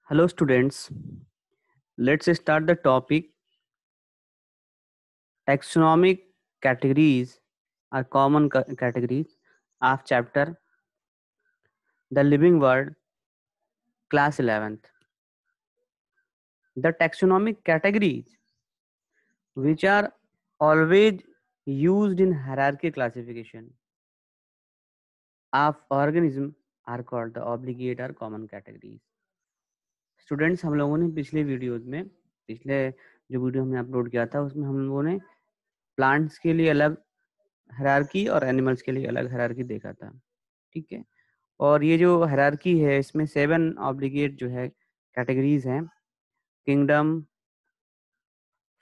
Hello students, let's start the topic. Taxonomic categories are common categories of chapter The Living World, class 11th. The taxonomic categories which are always used in hierarchy classification of organism are called the obligate or common categories. Students, हम लोगों ने पिछले जो video हमने upload किया था उसमें हम लोगों ने प्लांट्स के लिए अलग हायरार्की और एनिमल्स के लिए अलग हायरार्की देखा था। ठीक है, और ये जो हायरार्की है इसमें 7 ऑब्लिगेट जो है कैटेगरीज हैं। किंगडम,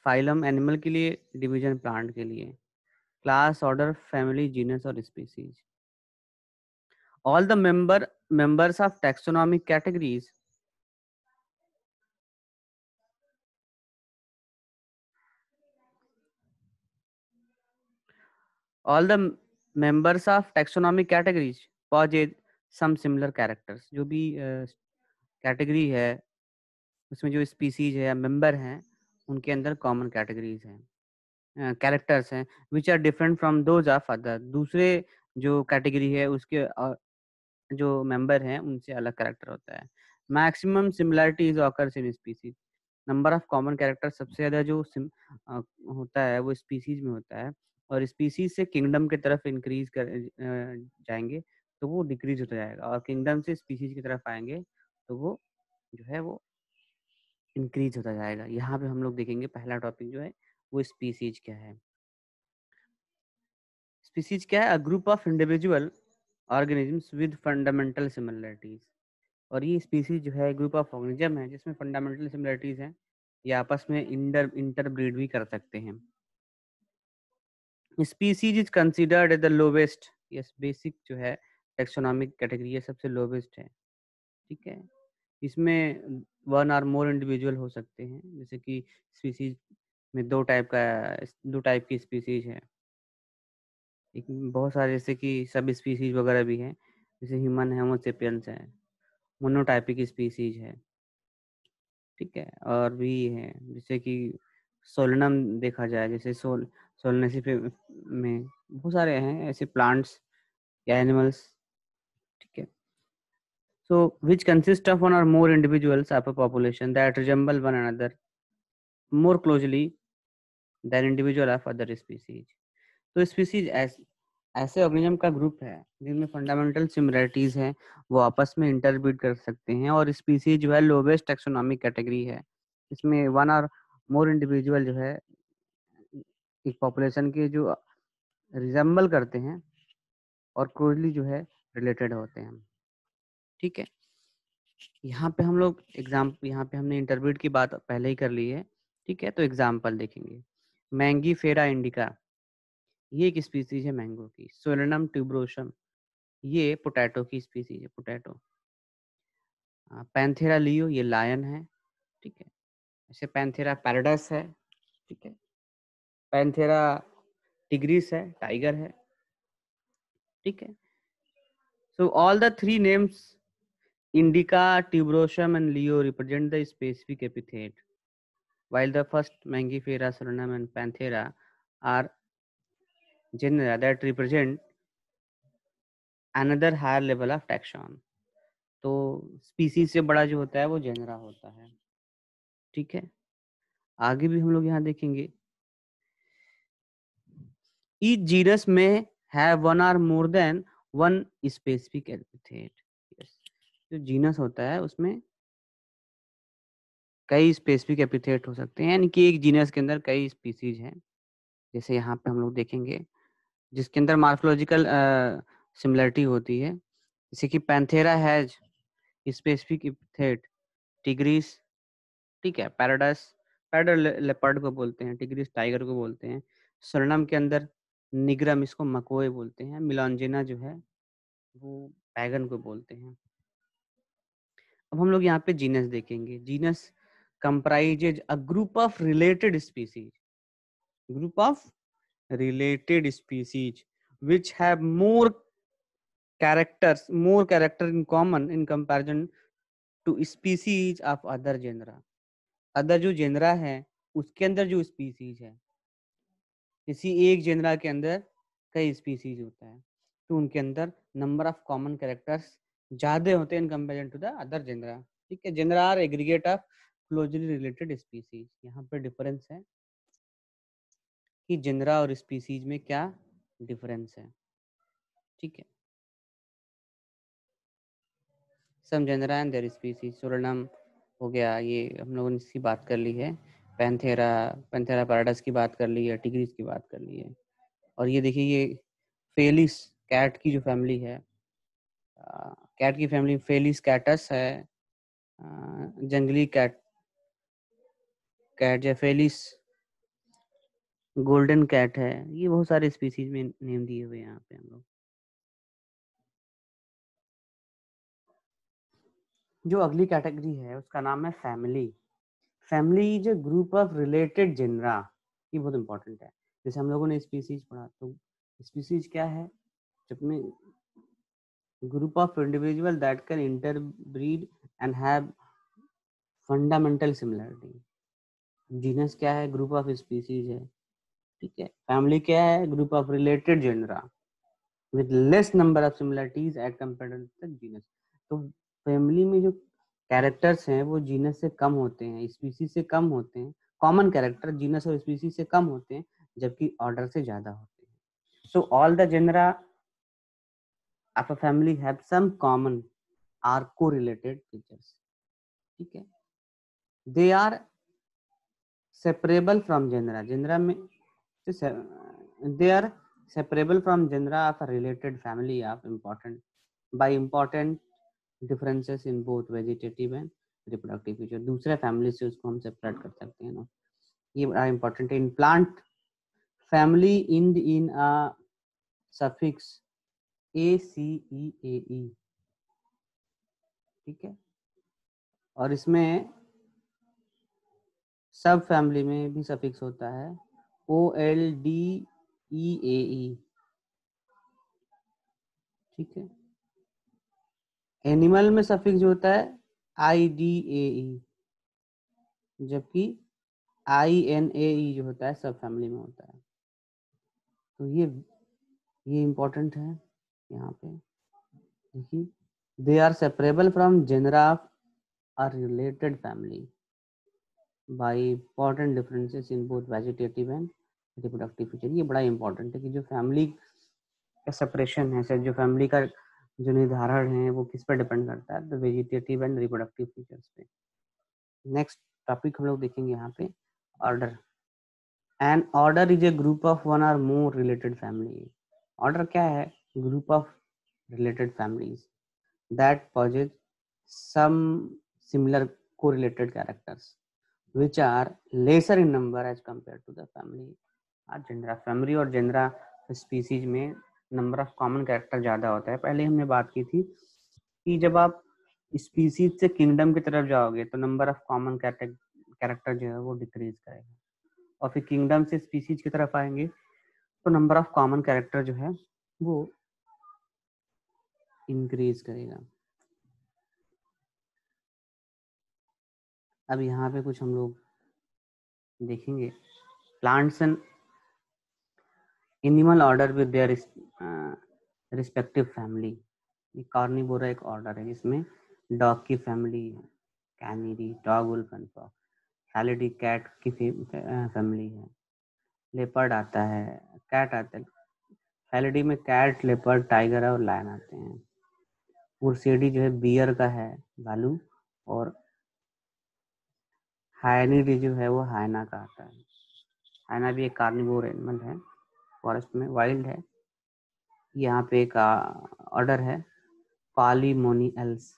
फाइलम एनिमल के लिए, डिवीजन प्लांट के लिए, क्लास, ऑर्डर, फैमिली, जीनस और species. All the members of taxonomic categories possess some similar characters। जो भी कैटेगरी है उसमें जो स्पीसीज है या मेंबर हैं उनके अंदर कॉमन कैटेगरीज हैं, कैरेक्टर्स हैं which are different from those of other. दूसरे जो कैटेगरी है उसके जो मेंबर हैं उनसे अलग कैरेक्टर होता है। Maximum similarities occurs in species. Number of common character सबसे ज़्यादा जो होता है वो स्पीसीज में होता है, और स्पीसीज से किंगडम की तरफ इंक्रीज कर जाएंगे तो वो डिक्रीज होता जाएगा, और किंगडम से स्पीसीज की तरफ आएंगे तो वो जो है वो इंक्रीज होता जाएगा। यहाँ पे हम लोग देखेंगे पहला टॉपिक जो है वो स्पीसीज क्या है। स्पीसीज क्या है? A group of individual organisms with fundamental similarities. और ये स्पीसीज जो है ग्रुप ऑफ ऑर्गेनिज्म है जिसमें फंडामेंटल सिमिलरिटीज हैं, ये आपस में इंटरब्रीड भी कर सकते हैं। Species is considered as the lowest. Yes, basic जो है टेक्सोनॉमिक कैटेगरी है सबसे लोवेस्ट है। ठीक है, इसमें 1 और मोर इंडिविजुअल हो सकते हैं, जैसे कि स्पीसीज में दो टाइप की स्पीसीज है। एक बहुत सारे जैसे कि सब स्पीसीज वगैरह भी हैं, जैसे ह्यूमन है, होमो सेपियंस है, मोनोटाइपिक स्पीसीज है। ठीक है, और भी है जैसे कि सोलनम देखा जाए, जैसे सोलनेसी में बहुत सारे हैं ऐसे प्लांट्स या एनिमल्स। ठीक है, so which consist of 1 or more individuals of a population that resemble one another more closely than individual of other species। तो स्पीसीज ऐसे ऑर्गेनिज्म का ग्रुप है जिनमें फंडामेंटल सिमिलरिटीज हैं, वो आपस में इंटरब्रीड कर सकते हैं, और स्पीसीज जो है लोवेस्ट टैक्सोनॉमिक कैटेगरी है। इसमें 1 और मोर इंडिविजुअल जो है एक पॉपुलेशन के जो रिजेंबल करते हैं और क्लोजली जो है रिलेटेड होते हैं। ठीक है, यहाँ पे हम लोग यहाँ पे हमने इंटरब्रीड की बात पहले ही कर ली है। ठीक है, तो एग्जाम्पल देखेंगे। मैंगी फेरा इंडिका, ये एक स्पीसीज है मैंगो की। सोलेनम ट्यूबरोसम, ये पोटैटो की स्पीसीज है, पोटैटो। पैंथेरा लियो, ये लायन है। ठीक है, ऐसे पैंथेरा पैराडस है। ठीक है, पैंथेरा टिग्रिस है, टाइगर है। ठीक है, सो all the 3 names indica, tuberosum and Leo represent the specific epithet, while the first Mangifera, Solanum and Panthera are genera that represent another higher level of taxon। तो species से बड़ा जो होता है वो जेनरा होता है। ठीक है, आगे भी हम लोग यहाँ देखेंगे। Each genus may have 1 or more than 1 specific epithet। जो जीनस होता है उसमें कई स्पेसिफिक एपिथेट हो सकते हैं, यानी कि एक जीनस के अंदर कई स्पीसीज हैं। जैसे यहाँ पे हम लोग देखेंगे जिसके अंदर मार्फोलॉजिकल सिमिलरिटी होती है, जैसे कि Panthera has specific epithet tigris. ठीक है, पैराडस, पैडर लेपर्ड को बोलते हैं, टिग्रिस टाइगर को बोलते हैं। सोलनम के अंदर निग्रम, इसको मकोए बोलते हैं। मिलांजिना जो है वो पैगन को बोलते हैं। अब हम लोग यहाँ पे जीनस देखेंगे। Genus comprises a group of related species, group of related species which have more character in common in comparison to species of other genera. Other जो जेनरा है उसके अंदर जो स्पीसीज है, किसी एक जेनरा के अंदर कई स्पीसीज होता है, तो उनके अंदर नंबर ऑफ कॉमन कैरेक्टर्स ज़्यादा होते हैं in comparison to the other genera. ठीक है, genera are aggregate of closely related species. यहाँ पे डिफरेंस है कि जेनरा और स्पीसीज में क्या डिफरेंस है। ठीक है, some genera and their species, Solanum हो गया, ये हम लोगों ने इसकी बात कर ली है। पैंथेरा, पैंथेरा पैराडस की बात कर ली है, टिग्रिस की बात कर ली है। और ये देखिए, ये फेलिस कैट की जो फैमिली है, कैट की फैमिली फेलिस कैटस है, जंगली कैट कैट या फेलिस गोल्डन कैट है। ये बहुत सारे स्पीसीज में नेम दिए हुए हैं यहाँ पे हम लोग। जो अगली कैटेगरी है उसका नाम है family. Family is a group of related genre. ये बहुत इंपॉर्टेंट है। जैसे हम लोगों ने स्पीसीज पढ़ा, तो स्पीसीज क्या है, जब में group of individual that can interbreed and have fundamental similarity. Genus क्या है, ग्रुप ऑफ स्पीसीज है। ठीक है, फैमिली क्या है, group of related genera with less number of similarities at compared to genus. तो फैमिली में जो कैरेक्टर्स हैं वो जीनस से कम होते हैं, स्पीसीज से कम होते हैं। कॉमन कैरेक्टर जीनस और स्पीसीज से कम होते हैं, जबकि ऑर्डर से ज्यादा होते हैं। So all the genera of a family have some common or correlated features. ठीक है, they are separable from genera, genera में they are separable from genera of a related family of important by important differences in both vegetative and reproductive feature। दूसरे family से उसको हम separate कर सकते हैं ना, ये बड़ा इंपॉर्टेंट है। In plant family in a suffix ACEAE। ठीक है, और इसमें सब फैमिली में भी सफिक्स होता है OLDEAE। ठीक है, एनिमल में सफिक्स जो होता है IDAE, जबकि INAE जो होता है सब फैमिली में होता है। तो ये इम्पोर्टेंट है यहाँ पे। देखिए, they are separable from genera of a related family by important differences in both vegetative and reproductive feature. ये बड़ा इंपॉर्टेंट है कि जो फैमिली का सेपरेशन है, जो फैमिली का जो निर्धारण है वो किस पर डिपेंड करता है, तो वेजिटेटिव एंड रिप्रोडक्टिव फीचर्स पे। नेक्स्ट टॉपिक हम लोग देखेंगे यहाँ पे, order. An order is a group of one or more related family. Order क्या है, group of related families that possess some similar correlated characters which are lesser in number as compared to the family और genre. Family और genre species में number of common character ज्यादा होता है। पहले हमने बात की थी कि जब आप स्पीसीज से किंगडम की तरफ जाओगे तो नंबर ऑफ कॉमन कैरेक्टर जो है वो डिक्रीज करेगा, और फिर किंगडम से स्पीसीज की तरफ आएंगे तो नंबर ऑफ कॉमन कैरेक्टर जो है वो इंक्रीज करेगा। अब यहाँ पे कुछ हम लोग देखेंगे, plants and animal order with their respective family. Carnivora एक ऑर्डर है जिसमें डॉग की फैमिली है, Canidae, dog, wolf and fox. Felidae cat की फैमिली है। लेपर्ड आता है, कैट आता है। फैलिडी में कैट, लेपर्ड, टाइगर और लायन आते हैं। पुरसेडी जो है बियर का है, भालू। और हाइनिडी जो है वो हाइना का आता है। हाइना भी एक कार्निवोर एनिमल है, फॉरेस्ट में वाइल्ड है। यहाँ पे एक ऑर्डर है पॉलीमोनियल्स।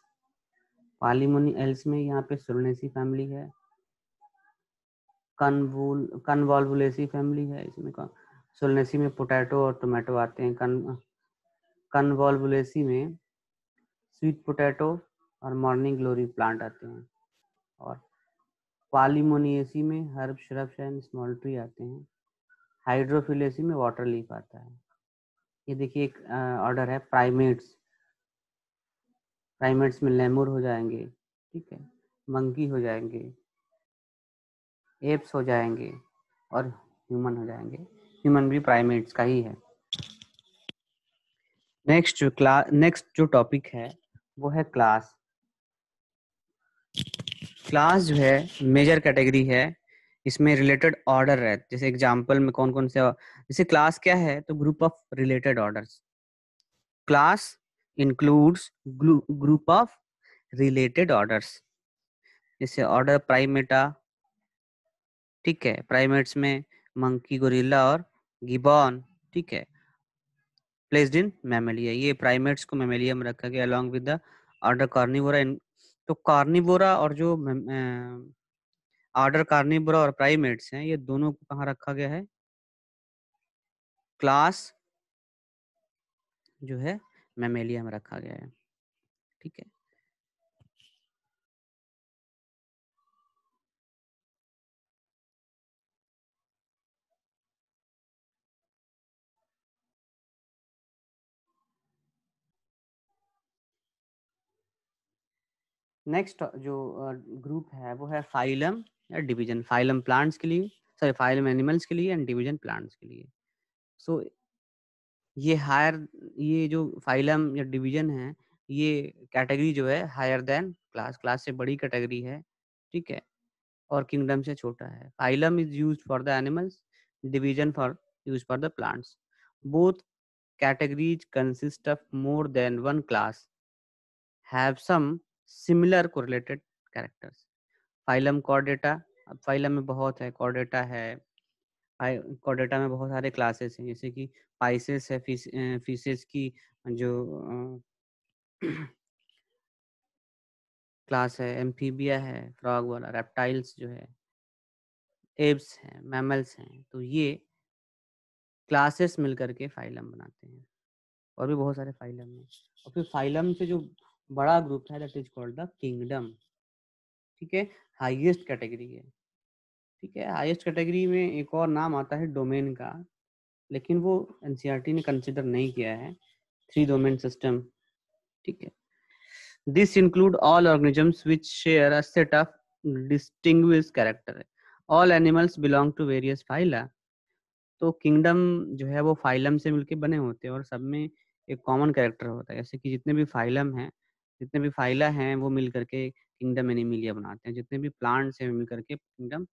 पॉलीमोनियल्स में यहाँ पे सोलनेसी फैमिली है, कन्वॉल्वुलेसी फैमिली है। इसमें सोलनेसी में पोटैटो और टोमेटो आते हैं, कन्वॉल्वुलेसी में स्वीट पोटैटो और मॉर्निंग ग्लोरी प्लांट आते हैं, और पॉलीमोनियसी में herb, shrubs and small tree आते हैं। हाइड्रोफिलेसी में वाटर लीफ आता है। ये देखिए एक ऑर्डर है प्राइमेट्स। प्राइमेट्स में लेमुर हो जाएंगे, ठीक है, मंकी हो जाएंगे, एप्स हो जाएंगे और ह्यूमन हो जाएंगे। ह्यूमन भी प्राइमेट्स का ही है। नेक्स्ट जो टॉपिक है वो है क्लास। क्लास जो है मेजर कैटेगरी है, इसमें रिलेटेड ऑर्डर है। जैसे एग्जांपल में कौन कौन से, जैसे क्लास क्या है तो group of related orders. Class includes group of related orders, जैसे ऑर्डर प्राइमेटा, ठीक है, प्राइमेट्स में मंकी, गोरिल्ला और गिबॉन, ठीक है, प्लेस्ड इन मैमेलिया। ये प्राइमेट्स को मैमेलिया में रखा गया along with the order Carnivora. तो कार्निवोरा और जो ऑर्डर कार्निवोरा और प्राइमेट्स हैं, ये दोनों को कहाँ रखा गया है, क्लास जो है मैमेलिया में रखा गया है, ठीक है। नेक्स्ट जो ग्रुप है वो है फाइलम या डिवीजन। फाइलम प्लांट्स के लिए, सॉरी फाइलम एनिमल्स के लिए, एंड डिवीजन प्लांट्स के लिए। सो ये हायर, ये जो फाइलम या डिवीजन है, ये कैटेगरी जो है हायर देन क्लास, क्लास से बड़ी कैटेगरी है, ठीक है, और किंगडम से छोटा है। Phylum is used for the animals, division for use for the plants. Both categories consist of more than one class, have some similar correlated characters. Phylum Chordata, अब फाइलम में बहुत है, कॉर्डेटा है, कॉर्डेटा में बहुत सारे क्लासेस हैं, जैसे कि पाइसेस है, फिशेस की जो क्लास है, एम्फीबिया है, फ्रॉग वाला, रेप्टाइल्स जो है, एब्स हैं, मैमल्स हैं। तो ये क्लासेस मिल करके फाइलम बनाते हैं, और भी बहुत सारे फाइलम हैं। और फिर फाइलम से जो बड़ा ग्रुप है that is called the kingdom, ठीक है, हाईएस्ट कैटेगरी है, ठीक है। हाईएस्ट कैटेगरी में एक और नाम आता है डोमेन का, लेकिन वो एनसीईआरटी ने कंसिडर नहीं किया है, 3 डोमेन सिस्टम, ठीक है। This include all organisms which share a set of distinguished character. All animals belong to various phyla. तो किंगडम जो है वो फाइलम से मिलके बने होते हैं, और सब में एक कॉमन कैरेक्टर होता है। जैसे कि जितने भी फाइलम हैं, जितने भी फाइला हैं, वो मिल करके किंगडम एनिमिलिया बनाते हैं। जितने भी प्लांट्स हैं मिल करके किंगडम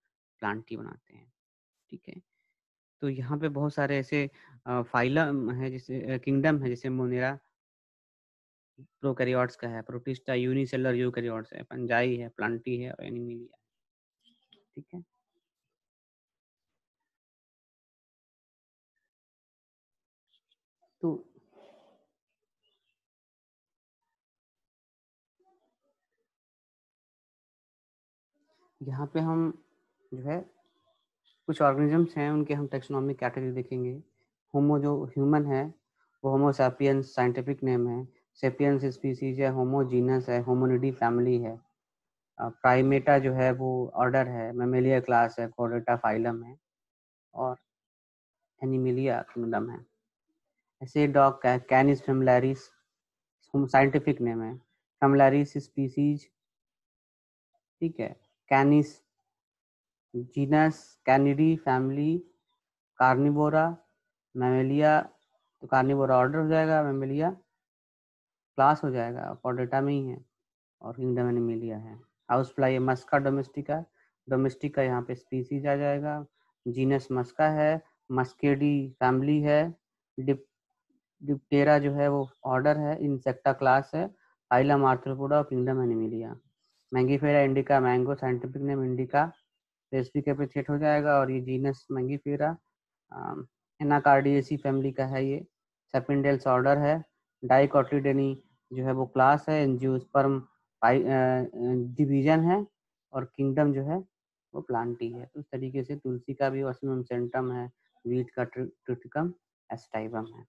प्लांटी बनाते हैं, ठीक है। तो यहाँ पे बहुत सारे ऐसे फाइलम है, जैसे किंगडम है, जैसे मोनेरा प्रोकैरियोट्स का है, प्रोटिस्टा यूनिसेलुलर यूकैरियोट्स है, फंजाई है, प्लांटी है और एनिमिलिया, ठीक है। तो यहाँ पे हम जो है कुछ ऑर्गेनिजम्स हैं, उनके हम टेक्सोनॉमिक कैटेगरी देखेंगे। होमो जो ह्यूमन है वो होमो सैपियंस साइंटिफिक नेम है, सेपियंस स्पीसीज है, होमो जीनस है, होमोनिडी फैमिली है, प्राइमेटा जो है वो ऑर्डर है, मेमेलिया क्लास है, कॉर्डेटा फाइलम है, और एनिमिलिया किंगडम है। ऐसे डॉग का कैनिस फेमिलैरिस साइंटिफिक नेम है, फेमिलैरिस स्पीसीज, ठीक है, कैनिस genus, Canidae family, Carnivora, Mammalia, तो कार्निवोरा ऑर्डर हो जाएगा, मैमेलिया क्लास हो जाएगा, कॉर्डेटा में ही है, और किंगडम एनिमिलिया है। हाउस फ्लाई है मस्का डोमेस्टिका, डोमेस्टिका यहाँ पे स्पीसीज आ जाएगा, जीनस मस्का है, मस्केडी फैमिली है, डिप डिप्टेरा जो है वो ऑर्डर है, इंसेक्टा क्लास है, फाइलम आर्थ्रोपोडा और kingdom Animalia. Mangifera indica, mango scientific name indica, specific epithet हो जाएगा, और ये जीनस मैंगीफेरा एनाकार्डियेसी फैमिली का है ये। सेपिंडेल्स ऑर्डर है, डाइकोटिडेनी जो है वो क्लास है, एंजियोस्पर्म डिवीजन है, और किंगडम जो है वो प्लांटी है। तो इस तरीके से तुलसी का भी ऑस्मियम सेंटम है, वीट का ट्रिटिकम एस्टाइवम है।